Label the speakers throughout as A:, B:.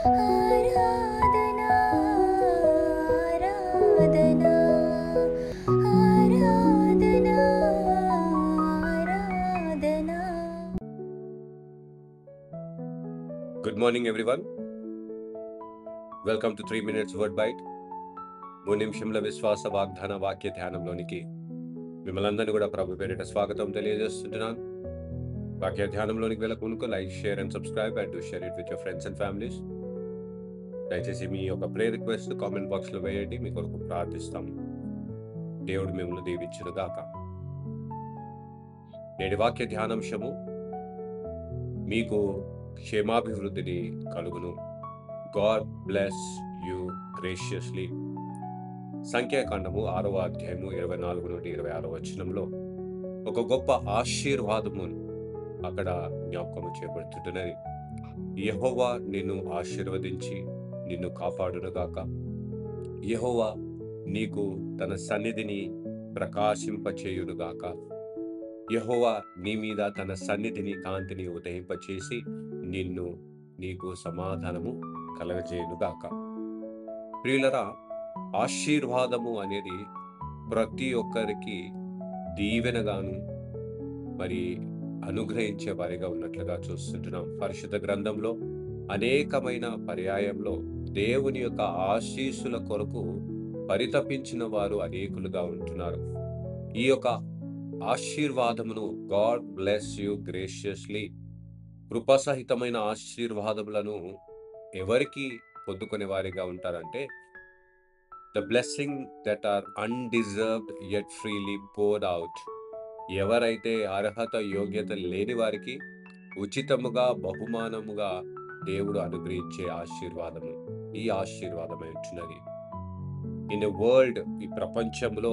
A: Aradhana Aradhana Aradhana Aradhana.
B: Good morning everyone. Welcome to 3 Minutes Word Bite. 3 నిమిషంల విశ్వాస వాగ్దాన వాక్య ధ్యానంలోనికి మిమ్మల్ని అందరినీ కూడా ప్రభు పేరిట స్వాగతం తెలియజేస్తున్నాను. వాక్య ధ్యానంలోనికి వెళ్ళక మునుకు like, share and subscribe and share it with your friends and families. దయచేసి మీ యొక్క ప్రేయర్ రిక్వెస్ట్ కామెంట్ బాక్స్లో వేయండి. మీ కొరకు ప్రార్థిస్తాము. దేవుడు మిమ్మల్ని దీవించును గాక. నేటి వాక్య ధ్యానాంశము మీకు క్షేమాభివృద్ధిని కలుగును. God bless you graciously. సంఖ్యాకాండము 6వ అధ్యాయము 24 నుండి 26 వచనంలో ఒక గొప్ప ఆశీర్వాదము అక్కడ జ్ఞాపకము చేయబడుతుంటున్నది. యెహోవా నిన్ను ఆశీర్వదించి నిన్ను కాపాడునుగాక. యెహోవా నీకు తన సన్నిధిని ప్రకాశింపచేయునుగాక. యెహోవా నీ మీద తన సన్నిధిని కాంతిని ఉదయింపచేసి నీకు సమాధానము కలగజేయునుగాక. ప్రియులరా, ఆశీర్వాదము అనేది ప్రతి ఒక్కరికి దీవెనగాను మరి అనుగ్రహించే వారిగా ఉన్నట్లుగా చూస్తుంటున్నాం. పరిశుద్ధ గ్రంథంలో అనేకమైన పర్యాయంలో దేవుని యొక్క ఆశీస్సుల కొరకు పరితపించిన వారు అనేకులుగా ఉంటున్నారు. ఈ యొక్క ఆశీర్వాదమును గాడ్ బ్లెస్ యూ గ్రేషియస్లీ, కృపసహితమైన ఆశీర్వాదములను ఎవరికి పొందుకునే వారిగా ఉంటారంటే, the blessing that are undeserved yet freely poured out. ఎవరైతే అర్హత యోగ్యత లేని వారికి ఉచితముగా బహుమానముగా దేవుడు అనుగ్రహించే ఆశీర్వాదము ఈ ఆశీర్వాదమై ఉంటున్నది. ఇన్ ఎ వరల్డ్, ఈ ప్రపంచంలో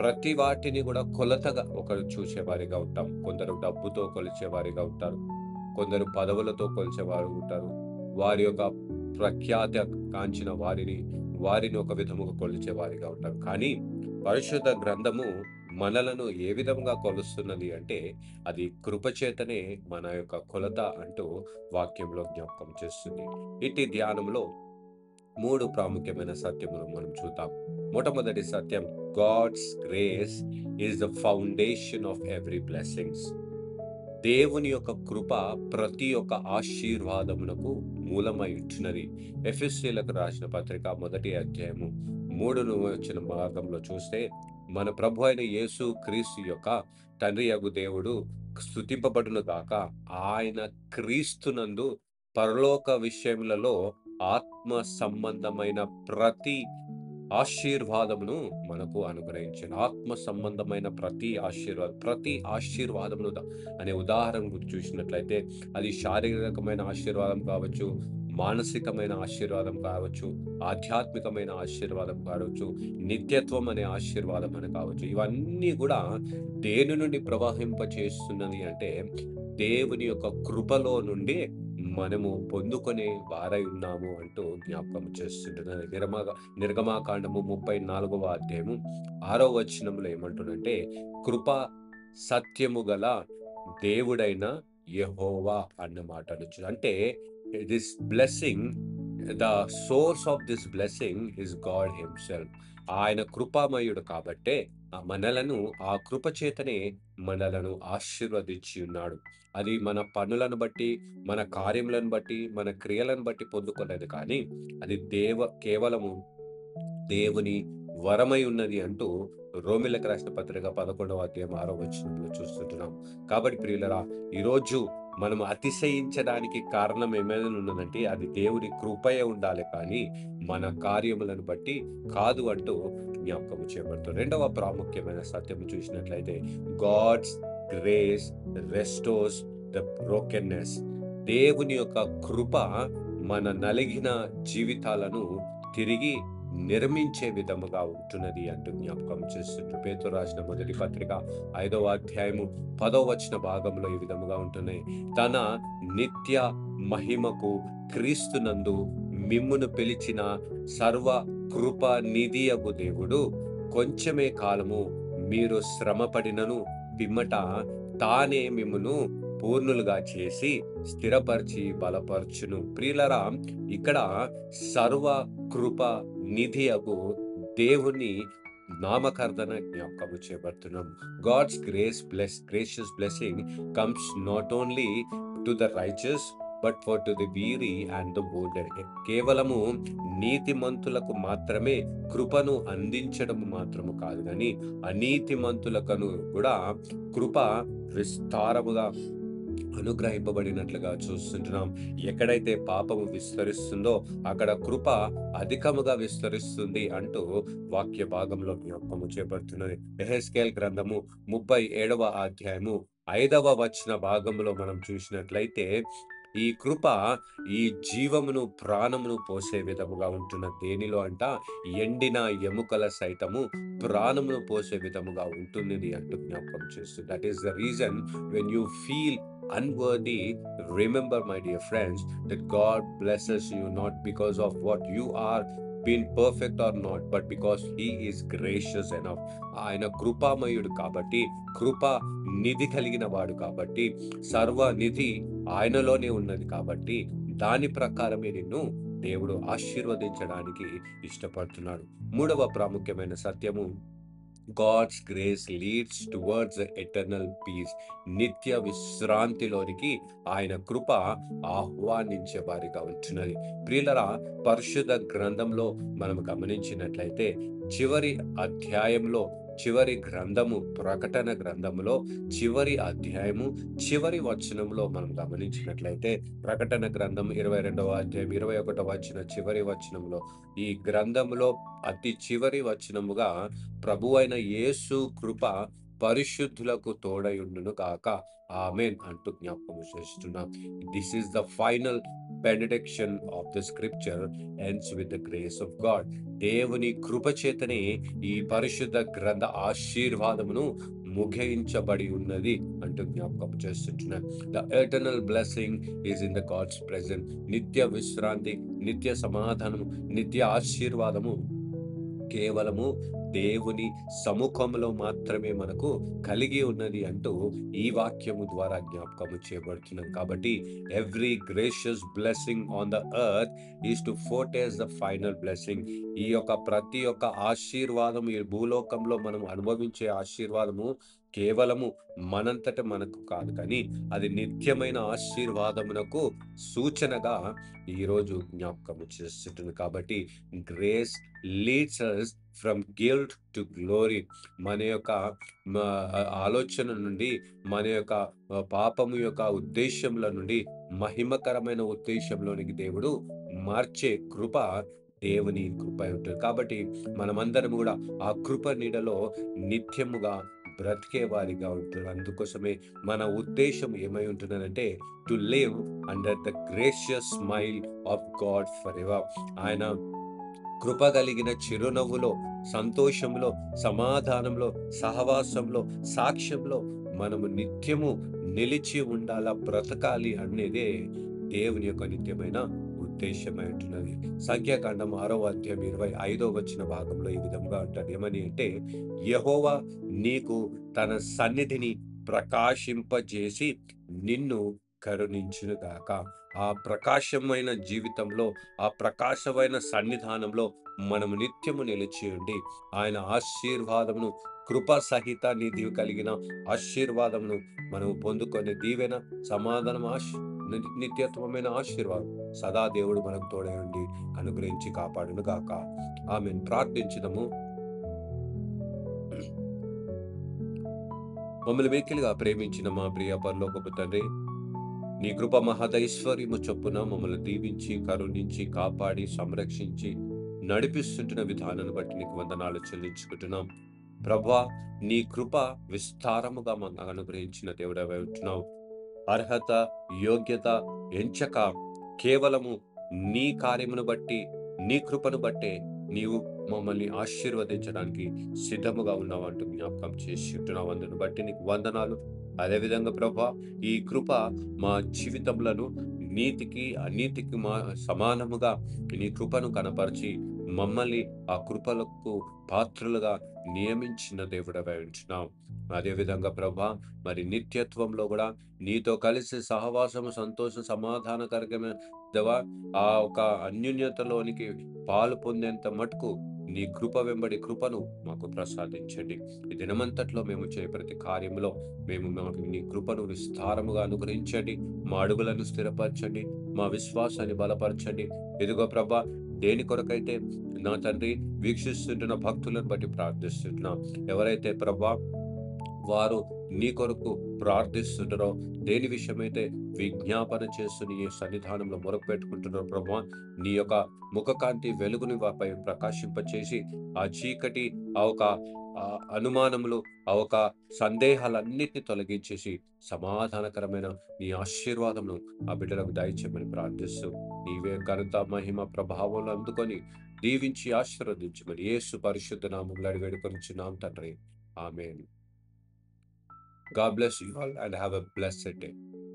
B: ప్రతి వాటిని కూడా కొలతగా ఒకరు చూసేవారిగా ఉంటాం. కొందరు డబ్బుతో కొలిచేవారిగా ఉంటారు, కొందరు పదవులతో కొలిచేవారు ఉంటారు, వారి యొక్క ప్రఖ్యాత కాంచిన వారిని ఒక విధముగా కొలిచేవారిగా ఉంటారు. కానీ పరిశుద్ధ గ్రంథము మనలను ఏ విధంగా కొలుస్తున్నది అంటే, అది కృపచేతనే మన యొక్క కొలత అంటూ వాక్యంలో జ్ఞాపకం చేస్తుంది. ఇట్టి ధ్యానంలో 3 ప్రాముఖ్యమైన సత్యములు మనం చూద్దాం. మొట్టమొదటి సత్యం, God's grace is the foundation of every blessings. దేవుని యొక్క కృప ప్రతి ఒక్క ఆశీర్వాదమునకు మూలమై ఉంటున్నది. ఎఫెసీయులకు రాసిన పత్రిక 1వ అధ్యాయము 3వ వచన భాగంలో చూస్తే, మన ప్రభు అయిన యేసు క్రీస్తు యొక్క తండ్రి యగు దేవుడు స్తుతింపబడును గాక. ఆయన క్రీస్తునందు పరలోక విషయములలో ఆత్మ సంబంధమైన ప్రతి ఆశీర్వాదమును మనకు అనుగ్రహించాడు. ఆత్మ సంబంధమైన ప్రతి ఆశీర్వాదమును అనే ఉదాహరణ గురించి చూసినట్లయితే, అది శారీరకమైన ఆశీర్వాదం కావచ్చు, మానసికమైన ఆశీర్వాదం కావచ్చు, ఆధ్యాత్మికమైన ఆశీర్వాదం కావచ్చు, నిత్యత్వం అనే ఆశీర్వాదం అని కావచ్చు. ఇవన్నీ కూడా దేని నుండి ప్రవహింప చేస్తున్నది అంటే, దేవుని యొక్క కృపలో నుండి మనము పొందుకునే వారై ఉన్నాము అంటూ జ్ఞాపకం చేస్తుంటున్నది. నిర్గమాకాండము 34వ అధ్యాయము 6వ వచనంలో ఏమంటుందంటే, కృప సత్యము గల దేవుడైన యెహోవా అన్న మాట నుంచి. అంటే this blessing, the source of this blessing is God himself. ఆయన కృపామయుడు కాబట్టే మనలను ఆ కృప చేతనే మనలను ఆశీర్వదించి ఉన్నాడు. అది మన పనులను బట్టి, మన కార్యములను బట్టి, మన క్రియలను బట్టి పొందుకోలేదు, కానీ అది కేవలము దేవుని వరమై ఉన్నది అంటూ రోమీయులకు రాసిన పత్రిక 11వ అధ్యాయం 6వ వచనంలో చూస్తుంటున్నాం. కాబట్టి ప్రియులరా, ఈరోజు మనం అతిశయించడానికి కారణం ఏమైనా ఉన్నదంటే, అది దేవుని కృపయే ఉండాలి, కానీ మన కార్యములను బట్టి కాదు అంటూ జ్ఞాపకం చేయబడుతుంది. రెండవ ప్రాముఖ్యమైన సత్యం చూసినట్లయితే, God's grace restores the brokenness. దేవుని యొక్క కృప మన నలిగిన జీవితాలను తిరిగి నిర్మించే విధముగా ఉంటున్నది అంటూ జ్ఞాపకం చేస్తుంటారు. పేతురు రాసిన మొదటి పత్రిక 5వ అధ్యాయము 10వ వచన భాగంలో ఈ విధముగా ఉంటున్నాయి. తన నిత్య మహిమకు క్రీస్తునందు మిమ్మును పిలిచిన సర్వ కృప నిధియగు దేవుడు కొంచెమే కాలము మీరు శ్రమపడినను పిమ్మట తానే మిమ్మును పూర్ణులుగా చేసి స్థిరపరిచి బలపరచును. ప్రియులరా, ఇక్కడ సర్వ కృప నిధియగు దేవుని నామకర్తన జ్ఞాపకము చేయబడుతున్నాం. God's gracious blessing comes not only to the righteous but for to the weary and the wounded. కేవలము నీతిమంతులకు మాత్రమే కృపను అందించడం మాత్రము కాదు, కానీ అనీతిమంతులకను కూడా కృప విస్తారముగా అనుగ్రహింపబడినట్లుగా చూస్తుంటున్నాం. ఎక్కడైతే పాపము విస్తరిస్తుందో అక్కడ కృప అధికముగా విస్తరిస్తుంది అంటూ వాక్య భాగంలో జ్ఞాపకము చేయబడుతున్నది. యెహెజ్కేలు గ్రంథము 37వ అధ్యాయము 5వ వచన భాగంలో మనం చూసినట్లయితే, ఈ కృప ఈ జీవమును ప్రాణమును పోసే విధముగా ఉంటున్న దేనిలో అంట, ఎండిన ఎముకల సైతము ప్రాణమును పోసే విధముగా ఉంటుంది అంటూ జ్ఞాపకం చేస్తుంది. That is the reason when you feel unworthy, remember, my dear friends, that God blesses you not because of what you are been perfect or not, but because he is gracious enough. ఆయన కృపామయుడు కాబట్టి, కృప నిధి కలిగిన వాడు కాబట్టి, సర్వ నిధి ఆయనలోనే ఉన్నది కాబట్టి, దాని ప్రకారమే నిన్ను దేవుడు ఆశీర్వదించడానికి ఇష్టపడుతున్నాడు. మూడవ ప్రాముఖ్యమైన సత్యము, God's grace leads towards eternal peace. నిత్య విశ్రాంతిలోనికి ఆయన కృప ఆహ్వానించే వారిగా ఉంటున్నది. ప్రియులరా, పరిశుద్ధ గ్రంథంలో మనం గమనించినట్లయితే చివరి అధ్యాయంలో, చివరి గ్రంథము ప్రకటన గ్రంథములో చివరి అధ్యాయము చివరి వచనంలో మనం గమనించినట్లయితే, ప్రకటన గ్రంథం 22వ అధ్యాయం 21వ వచన చివరి వచనంలో, ఈ గ్రంథములో అతి చివరి వచనముగా, ప్రభువైన యేసు కృప పరిశుద్ధులకు తోడయుండును గాక, ఆమేన్ అంటూ జ్ఞాపకం చేస్తున్నాం. This is the final benediction of the scripture ends with the grace of God. దేవుని కృప చేతనే ఈ పరిశుద్ధ గ్రంథ ఆశీర్వాదమును ముగించబడి ఉన్నది అంటూ జ్ఞాపకం చేస్తుంటున్నాను. The eternal blessing is in the God's present. నిత్య విశ్రాంతి, నిత్య సమాధానము, నిత్య ఆశీర్వాదము కేవలము దేవుని సముఖంలో మాత్రమే మనకు కలిగి ఉన్నది అంటూ ఈ వాక్యము ద్వారా జ్ఞాపకము చేయబడుతున్నాం. కాబట్టి every gracious blessing on the earth is to foretaste the final blessing. ఈ యొక్క ప్రతి ఒక్క ఆశీర్వాదము, ఈ భూలోకంలో మనం అనుభవించే ఆశీర్వాదము కేవలము మనంతట మనకు కాదు, కానీ అది నిత్యమైన ఆశీర్వాదమునకు సూచనగా ఈరోజు జ్ఞాపకము చేస్తుంది. కాబట్టి grace leads us from guilt to glory. మన యొక్క ఆలోచన నుండి, మన యొక్క పాపము యొక్క ఉద్దేశంలో నుండి మహిమకరమైన ఉద్దేశంలోనికి దేవుడు మార్చే కృప దేవుని కృప ఉంటుంది. కాబట్టి మనమందరం కూడా ఆ కృప నీడలో నిత్యముగా బ్రతికే వారిగా ఉంటుంది. అందుకోసమే మన ఉద్దేశం ఏమై ఉంటుందంటే, to live under the gracious smile of God for ever. ఆయన కృప కలిగిన చిరునవ్వులో, సంతోషంలో, సమాధానంలో, సహవాసంలో, సాక్ష్యంలో మనము నిత్యము నిలిచి ఉండాలా, బ్రతకాలి అనేదే దేవుని యొక్క నిత్యమైన ఉద్దేశమై ఉంటున్నది. సంఖ్యాకాండం 6వ అధ్యాయం 25వ వచన భాగంలో ఈ విధంగా అంటారు. ఏమని అంటే, యెహోవా నీకు తన సన్నిధిని ప్రకాశింపజేసి నిన్ను కరుణించును గాక. ఆ ప్రకాశమైన జీవితంలో, ఆ ప్రకాశమైన సన్నిధానంలో మనము నిత్యము నిలిచి ఉండి ఆయన ఆశీర్వాదమును, కృప సహిత నిధి కలిగిన ఆశీర్వాదమును మనము పొందుకొని దీవెన, సమాధానం, నిత్యత్వమైన ఆశీర్వాదం సదా దేవుడు మనకు తోడై ఉండి అనుగ్రహించి కాపాడును గాక. ఆమేన్. ప్రార్థించుదాము. మమ్మల్ని మిక్కిలిగా ప్రేమించిన మా ప్రియ పరలోకపు తండ్రి, నీ కృప మహదైశ్వర్యము చొప్పున మమ్మల్ని దీవించి, కరుణించి, కాపాడి, సంరక్షించి నడిపిస్తుంటున్న విధానాన్ని బట్టి నీకు వందనాలు చెల్లించుకుంటున్నాం. ప్రభువా, నీ కృప విస్తారముగా మనకు అనుగ్రహించిన దేవుడవై ఉంటున్నావు. అర్హత, యోగ్యత ఎంచక కేవలము నీ కార్యమును బట్టి, నీ కృపను బట్టే నీవు మమ్మల్ని ఆశీర్వదించడానికి సిద్ధముగా ఉన్నావు అంటూ జ్ఞాపకం చేసి ఉంటున్నావు. అందును బట్టి నీకు వందనాలు. అదేవిధంగా ప్రభువా, ఈ కృప మా జీవితములను నీతికి అనీతికి సమానముగా నీ కృపను కనపరిచి మమ్మల్ని ఆ కృపలకు పాత్రులుగా నియమించిన దేవుడవై ఉంటున్నావు. అదేవిధంగా ప్రభా మరి నిత్యత్వంలో కూడా నీతో కలిసి సహవాసము, సంతోషం, సమాధానకరమైన దేవా ఆ ఒక అన్యోన్యతలోనికి పాలు పొందేంత మటుకు నీ కృప వెంబడి కృపను మాకు ప్రసాదించండి. ఈ దినమంతట్లో మేము చేయ ప్రతి కార్యంలో మాకు నీ కృపను విస్తారముగా అనుగ్రహించండి. మా అడుగులను స్థిరపరచండి. మా విశ్వాసాన్ని బలపరచండి. ఇదిగో ప్రభా దేని కొరకైతే నా తండ్రి వీక్షిస్తుంటున్న భక్తులను బట్టి ప్రార్థిస్తున్నాం. ఎవరైతే ప్రభా వారు నీ కొరకు ప్రార్థిస్తుంటారో, దేని విషయమైతే విజ్ఞాపన చేస్తూ నీ సన్నిధానంలో మొరపెట్టుకుంటున్నారో ప్రభా, నీ యొక్క ముఖకాంతి వెలుగుని వారిపై ప్రకాశింపచేసి ఆ చీకటి, ఆ ఒక అనుమానములు, ఆ ఒక సందేహాలన్నిటిని తొలగించేసి సమాధానకరమైన నీ ఆశీర్వాదమును ఆ బిడ్డలకు దయచేయమని ప్రార్థిస్తూ నీవే ఘనత, మహిమ, ప్రభావాలు అందుకొని దీవించి ఆశీర్వదించమని యేసు పరిశుద్ధ నామములో అడిగి వేడుకొనుచున్నాం తండ్రి. ఆమేన్. God bless you all and have a blessed day.